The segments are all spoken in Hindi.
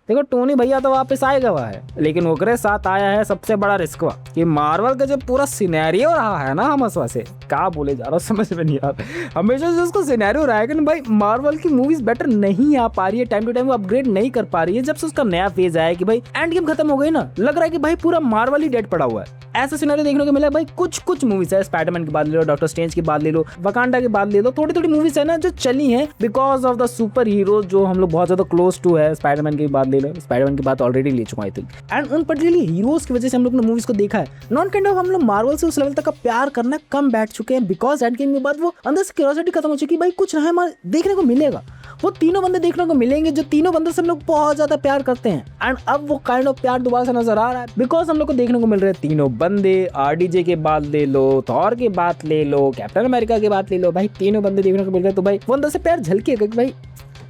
देखो टोनी भैया तो वापस आएगा हुआ है, लेकिन ओकरे साथ आया है सबसे बड़ा रिस्क कि मार्वल का जो पूरा सिनेरियो रहा है ना, हमसवा से क्या बोले जा रहा हूँ समझ में नहीं आता। हमेशा जो उसको सिनेरियो रहा है कि भाई मार्वल की मूवीज बेटर नहीं आ पा रही है, टाइम टू टाइम अपग्रेड नहीं कर पा रही है। जब से उसका नया फेज आया कि भाई एंड गेम खत्म हो गई ना, लग रहा है कि भाई पूरा मार्वल ही डेड पड़ा हुआ है। ऐसा सिनेरियो देखने को मिला भाई। कुछ मूवीज है, स्पाइडरमैन की बात ले लो, डॉक्टर स्ट्रेंज की बात ले लो, वकांडा की बात ले लो, थोड़ी मूवीज है ना जो चली है because of the super hero जो हम लोग बहुत ज्यादा क्लोज टू है। स्पाइडरमैन की बात ले लो, स्पाइडरमैन की बात ऑलरेडी ले चुका है एंड उन पर्टिकुलरली हीरोज की वजह से हम लोग ने मूवीज को देखा है। नॉन काइंड ऑफ हम लोग मार्वल से उस लेवल तक का प्यार करना कम बैठ चुके हैं बिकॉज एंड गेम के बाद वो अंदर से क्यूरियोसिटी खत्म हो चुकी है। भाई कुछ नया हमारे देखने को मिलेगा, वो तीनों बंदे देखने को मिलेंगे जो तीनों बंदों से हम लोग बहुत ज्यादा प्यार करते हैं एंड अब वो काइंड ऑफ प्यार दोबारा से नजर आ रहा है बिकॉज हम लोग को देखने को मिल रहे हैं तीनों बंदे। आरडीजे के बात ले लो, थॉर की बात ले लो, कैप्टन अमेरिका की बात ले लो, भाई तीनों बंदे देखने को मिल रहे हैं। तो भाई वो अंदर से प्यार झलकेगा कि भाई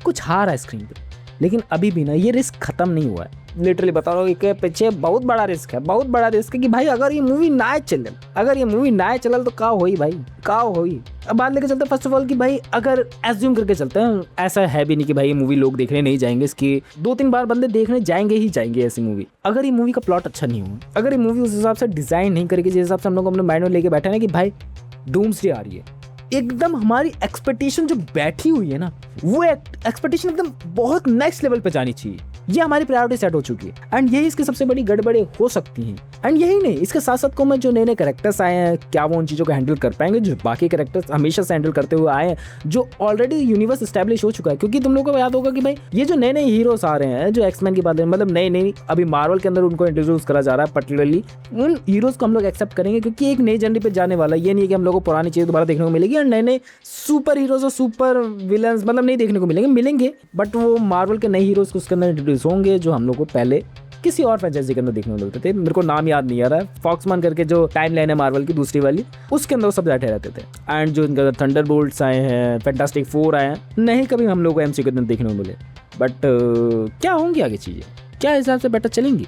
कुछ हार है स्क्रीन पे। लेकिन अभी भी ना ये रिस्क खत्म नहीं हुआ है। लिटरली बता रहा हूँ कि पीछे बहुत बड़ा रिस्क है, बहुत बड़ा रिस्क है कि भाई अगर ये मूवी ना चले, अगर ये मूवी ना चलल तो क्या होई भाई, क्या होई। अब बात लेके चलते हैं फर्स्ट ऑफ ऑल कि भाई अगर एज्यूम करके चलते हैं, ऐसा है भी नहीं कि भाई ये मूवी लोग देखने नहीं जाएंगे, इसकी 2-3 बार बंदे देखने जाएंगे ही जाएंगे ऐसी मूवी। अगर ये मूवी का प्लॉट अच्छा नहीं हो, अगर ये मूवी उस हिसाब से डिजाइन नहीं करेगी जिस हिसाब से हम लोग अपने माइंड में लेके बैठे हैं कि भाई डूम्सडे आ रही है, एकदम हमारी एक्सपेक्टेशन जो बैठी हुई है ना, वो एक्सपेक्टेशन एकदम बहुत नेक्स्ट लेवल पे जानी चाहिए। ये हमारी प्रायोरिटी सेट हो चुकी है एंड यही इसकी सबसे बड़ी गड़बड़े हो सकती हैं। एंड यही नहीं, इसके साथ साथ को में जो नए नए कैरेक्टर्स आए हैं, क्या वो उन चीज़ों को हैंडल कर पाएंगे जो बाकी कैरेक्टर्स हमेशा से हैंडल करते हुए आए हैं, जो ऑलरेडी यूनिवर्स एस्टैब्लिश हो चुका है। क्योंकि तुम लोगों को याद होगा कि भाई ये जो नए नए हीरोज आ रहे हैं, जो एक्समैन की बात है, मतलब नए अभी मार्वल के अंदर उनको इंट्रोड्यूस करा जा रहा है, पर्टिकुलरली उन हीरोज को हम लोग एक्सेप्ट करेंगे क्योंकि एक नई जर्नी पे जाने वाला है। ये नहीं कि हम लोग को पुरानी चीज़ दोबारा देखने को मिलेगी और नए सुपर हीरोज और सुपर विलन्स मतलब नहीं देखने को मिलेंगे बट वो मार्वल के नए हीरोज को उसके अंदर इंट्रोड्यूस होंगे जो हम लोग को पहले किसी और फ्रेंचाइजी के अंदर देखने को मिलते थे। मेरे को नाम याद नहीं आ रहा है, फॉक्समैन करके जो टाइम लाइन है मार्वल की दूसरी वाली, उसके अंदर वो सब बैठे रहते थे। एंड जो इनका थंडरबोल्ट्स आए हैं, फैंटास्टिक फोर आए हैं, नहीं कभी हम लोग को एमसीयू के अंदर देखने को मिले। बट क्या होंगी आगे चीज़ें, क्या हिसाब से बेटर चलेंगी,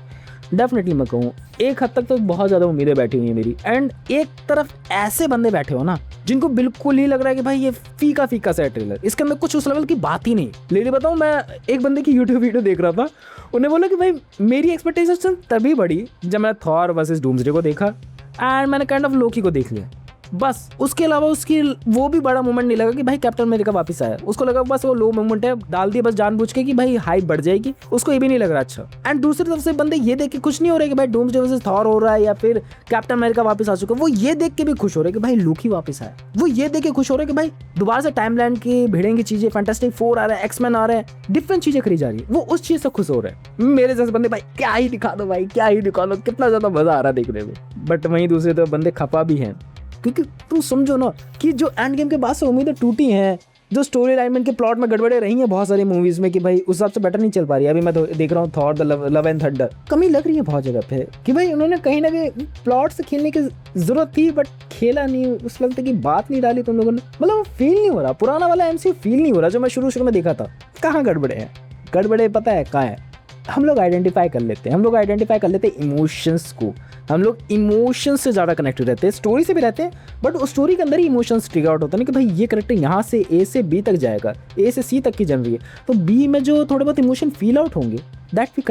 डेफिनेटली मैं कहूँ एक हद तक तो बहुत ज़्यादा उम्मीदें बैठी हुई हैं मेरी। एंड एक तरफ ऐसे बंदे बैठे हो ना जिनको बिल्कुल ही लग रहा है कि भाई ये फीका सा है ट्रेलर, इसके अंदर कुछ उस लेवल की बात ही नहीं। लेडी बताऊँ, मैं एक बंदे की यूट्यूब वीडियो देख रहा था, उन्हें बोला कि भाई मेरी एक्सपेक्टेशन तभी बढ़ी जब मैंने थॉर वर्सेस डूम्सडे को देखा एंड मैंने काइंड ऑफ लोकी को देख लिया। बस उसके अलावा उसकी वो भी बड़ा मोमेंट नहीं लगा कि भाई कैप्टन अमेरिका वापस आया। उसको लगा बस वो लो मोमेंट है, डाल दिया बस जानबूझ के कि भाई हाइप बढ़ जाएगी, उसको ये भी नहीं लग रहा अच्छा। एंड दूसरी तरफ से बंदे ये देख के खुश नहीं हो रहे कि भाई डूम्सडे वर्सेस थॉर हो रहा है या फिर कैप्टन अमेरिका वापस आ चुका है, वो ये देख के भी खुश हो रहे कि भाई लोकी वापस आया। वो ये देख के खुश हो रहे कि भाई दोबारा से टाइमलाइन की भिड़ेंगी चीजें, फैंटास्टिक फोर आ रहा है, एक्समैन आ रहा है, डिफरेंट चीजें करी जा रही है, वो उस चीज से खुश हो रहे हैं। मेरे जैसे बंदे भाई क्या ही दिखा दो, भाई क्या ही दिखा दो, कितना ज्यादा मजा आ रहा है देखने में। बट वहीं दूसरी तरफ बंदे खफा भी हैं क्योंकि तुम समझो ना कि जो एंड गेम के बाद से उम्मीदें टूटी हैं, जो स्टोरी लाइन के प्लॉट में गड़बड़े रही हैं बहुत सारी मूवीज में कि भाई उस हिसाब से बेटर नहीं चल पा रही है। अभी मैं देख रहा हूँ Thor the love and thunder, कमी लग रही है बहुत जगह पे कि भाई उन्होंने कहीं ना कहीं प्लॉट से खेलने की जरूरत थी बट खेला नहीं, उस लेवल की बात नहीं डाली तुम लोगों ने, मतलब फील नहीं हो रहा, पुराना वाला एमसीयू फील नहीं हो रहा जो मैं शुरू में देखा था। कहाँ गड़बड़े हैं, गड़बड़े पता है कहाँ है, हम लोग आइडेंटिफाई कर लेते हैं इमोशंस को। हम लोग इमोशंस से ज़्यादा कनेक्टेड रहते हैं, स्टोरी से भी रहते हैं बट उस स्टोरी के अंदर ही इमोशंस ट्रिगर आउट होता है ना कि भाई ये करेक्टर यहाँ से ए से बी तक जाएगा, ए से सी तक की जर्नी है, तो बी में जो थोड़े बहुत इमोशन फील आउट होंगे that we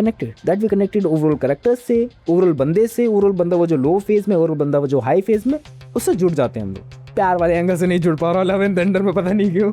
connected overall characters से, ओवरऑल बंदे से, ओवरऑल बंदा वो जो लो फेज में, ओवरऑल बंदा वो जो हाई फेज में, उससे जुड़ जाते हैं हम लोग। प्यार वाले एंगल से नहीं जुड़ पा रहा लव एंड थंडर में, पता नहीं क्यों।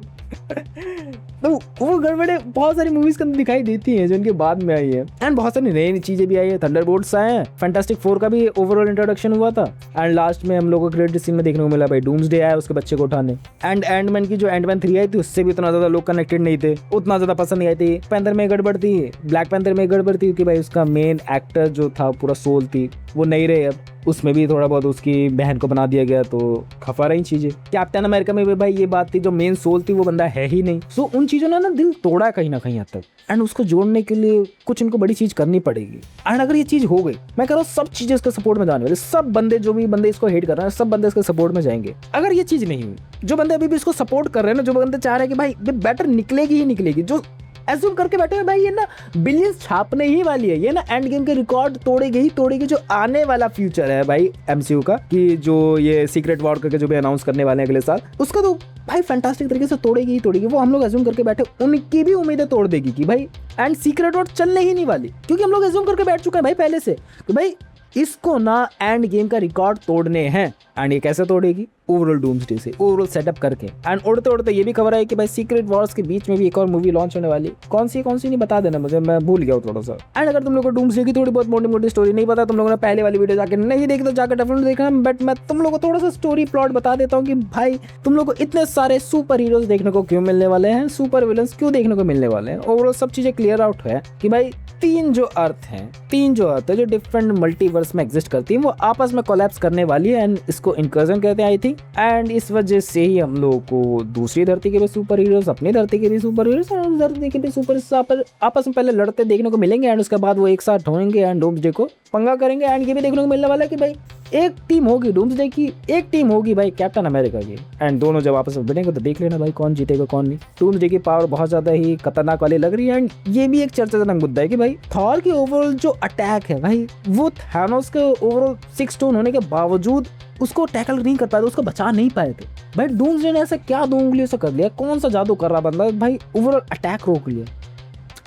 तो वो गड़बड़े बहुत सारी मूवीज के अंदर दिखाई देती हैं जो इनके बाद में आई है एंड बहुत सारी नई चीजें भी आई है। थंडरबोल्ट्स आए हैं, फैंटास्टिक फोर का भी ओवरऑल इंट्रोडक्शन हुआ था एंड लास्ट में हम लोगों को क्रेडिट सीन में देखने को मिला भाई डूम्सडे आया उसके बच्चे को उठाने। एंड एंडमैन की जो एंडमैन 3 आई थी उससे भी उतना ज्यादा लोग कनेक्टेड नहीं थे, उतना ज्यादा पसंद नहीं आई थी। पैंथर में गड़बड़ थी, ब्लैक पैंथर में गड़बड़ थी कि भाई उसका मेन एक्टर जो था पूरा सोल थी वो नहीं रहे, अब उसमें भी थोड़ा बहुत उसकी बहन को बना दिया गया तो खफा रही चीजें। कैप्टन अमेरिका में भी भाई ये बात थी जो मेन सोल थी वो बंदा है ही नहीं। सो उन चीजों ने ना दिल तोड़ा कहीं ना कहीं हद तक एंड उसको जोड़ने के लिए कुछ इनको बड़ी चीज करनी पड़ेगी। एंड अगर ये चीज हो गई, मैं कह रहा हूँ सब चीजें इसके सपोर्ट में जाने वाले, सब बंदे जो भी बंदे इसको हेट कर रहे हैं सब बंदे इसके सपोर्ट में जाएंगे। अगर ये चीज नहीं हुई, जो बंदे अभी भी इसको सपोर्ट कर रहे हैं ना, जो बंदे चाह रहे हैं कि भाई बेटर निकलेगी ही निकलेगी, जो एज्यूम करके बैठे हैं भाई ये ना बिलियंस छापने ही वाली है, ये ना एंड गेम के रिकॉर्ड तोड़ेगी जो आने वाला फ्यूचर है भाई एमसीयू का, कि जो ये सीक्रेट वॉर करके जो भी अनाउंस करने वाले हैं अगले साल, उसका तो भाई फैंटास्टिक तरीके से तोड़ेगी ही तोड़ेगी। वो हम लोग एज्यूम करके बैठे, उनकी भी उम्मीदें तोड़ देगी कि भाई एंड सीक्रेट वॉर चलने ही नहीं वाली, क्योंकि हम लोग एज्यूम करके बैठ चुके हैं भाई पहले से कि भाई इसको ना एंड गेम का रिकॉर्ड तोड़ने हैं। एंड ये कैसे तोड़ेगी? ओवरऑल डूम्सडे से, ओवरऑल सेटअप करके। एंड उड़ते उड़ते ये भी खबर है कि भाई सीक्रेट वॉर्स के बीच में भी एक और मूवी लॉन्च होने वाली। कौन सी नहीं बता देना मुझे, मैं भूल गया हूँ थोड़ा सा। एंड अगर तुम लोग को डूम्सडे की थोड़ी बहुत मोटी मोटी स्टोरी नहीं पता, तुम लोगों ने पहले वाली वीडियो जाकर नहीं देखी तो जाकर डेफिनेटली देखना। बट मैं तुम लोग को थोड़ा सा स्टोरी प्लॉट बता देता हूँ कि भाई तुम लोग को इतने सारे सुपर हीरोज देखने को क्यों मिलने वाले हैं, सुपर विलन्स क्यों देखने को मिलने वाले हैं। ओवरऑल सब चीजें क्लियर आउट है कि भाई तीन जो अर्थ है जो डिफरेंट मल्टीवर्स में एग्जिस्ट करती है, वो आपस में कोलैप्स करने वाली है। एंड इसको इंकर्जन कहते हैं आई थिंक। एंड इस वजह से ही हम लोगों को दूसरी धरती के भी सुपर हीरोज, अपनी धरती के भी सुपर हीरोज और धरती के भी सुपर आपस में पहले लड़ते देखने को मिलेंगे। एंड उसके बाद वो एक साथ होंगे एंड डूम्सडे को पंगा करेंगे। एंड ये भी देखने को मिलने वाला है कि भाई एक टीम होगी डूम्सडे की, एक टीम होगी भाई कैप्टन अमेरिका की। एंड दोनों जब आपस में भिड़ेंगे तो देख लेना भाई कौन जीतेगा कौन नहीं। डूम्सडे की पावर बहुत ज्यादा ही खतरनाक वाली लग रही है। एंड ये भी एक चर्चाजनक मुद्दा है कि भाई थॉर की ओवरऑल जो अटैक है भाई, वो थैनोस के ओवरऑल 6 स्टोन होने के बावजूद उसको टैकल नहीं कर पाए थे, उसको बचा नहीं पाए थे भाई। डूम्सडे ने ऐसा क्या 2 उंगलियों से कर लिया, कौन सा जादू कर रहा बंदा भाई, ओवरऑल अटैक रोक लिया,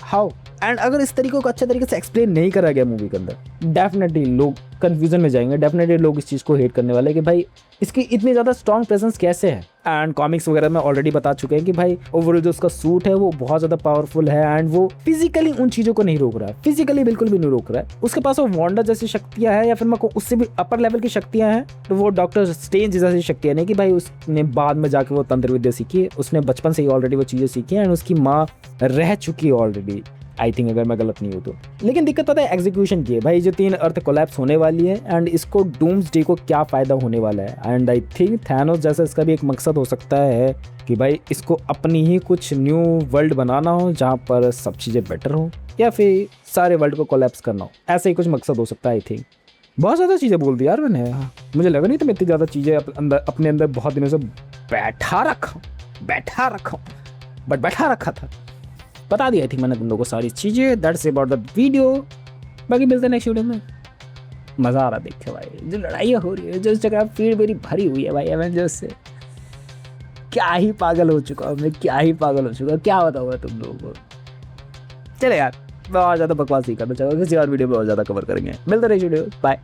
हाउ? एंड अगर इस तरीके को अच्छे तरीके से एक्सप्लेन नहीं करा गया मूवी के अंदर, डेफिनेटली लोग कंफ्यूजन में जाएंगे, डेफिनेटली लोग इस चीज़ को हेट करने वाले कि भाई इसकी इतनी ज़्यादा स्ट्रॉन्ग प्रेजेंस कैसे है। एंड कॉमिक्स वगैरह में ऑलरेडी बता चुके हैं कि भाई ओवरऑल जो उसका सूट है वो बहुत ज़्यादा पावरफुल है। एंड वो फिजिकली उन चीज़ों को नहीं रोक रहा है, फिजिकली बिल्कुल भी नहीं रोक रहा है। उसके पास वो वांडा जैसी शक्तियाँ हैं या फिर मैं उससे भी अपर लेवल की शक्तियाँ हैं, तो वो डॉक्टर स्ट्रेंज जैसी शक्तियाँ नहीं कि भाई उसने बाद में जाके वो तंत्र विद्या सीखी है, उसने बचपन से ही ऑलरेडी वो चीज़ें सीखी हैं। एंड उसकी माँ रह चुकी है ऑलरेडी आई थिंक, अगर मैं गलत नहीं हूँ तो। लेकिन दिक्कत पता है एग्जीक्यूशन की है भाई। जो 3 अर्थ कोलैप्स होने वाली है एंड इसको डूम्सडे को क्या फ़ायदा होने वाला है। एंड आई थिंक थैनोस जैसा इसका भी एक मकसद हो सकता है कि भाई इसको अपनी ही कुछ न्यू वर्ल्ड बनाना हो जहाँ पर सब चीज़ें बेटर हो, या फिर सारे वर्ल्ड को कोलैप्स करना हो, ऐसा ही कुछ मकसद हो सकता है आई थिंक। बहुत ज़्यादा चीज़ें बोल दी यार मैंने, मुझे लगा नहीं था मैं इतनी ज़्यादा चीज़ें अपने अंदर बहुत दिनों से बैठा रखा था। बता दिया थी मैंने तुम लोगों को सारी चीज़ें। That's about the video. बाकी मिलते हैं नेक्स्ट वीडियो में। मज़ा आ रहा देख के भाई, जो लड़ाइयाँ हो रही है, जो इस जगह फीड मेरी भरी हुई है भाई एवेंजर्स से। क्या ही पागल हो चुका हूँ मैं, क्या बताऊँ तुम लोगों को। चले यार, बहुत ज़्यादा बकवास नहीं करना चाहूँगा, किसी और वीडियो में और ज़्यादा कवर करेंगे। मिलते नेक्स्ट वीडियो, बाय।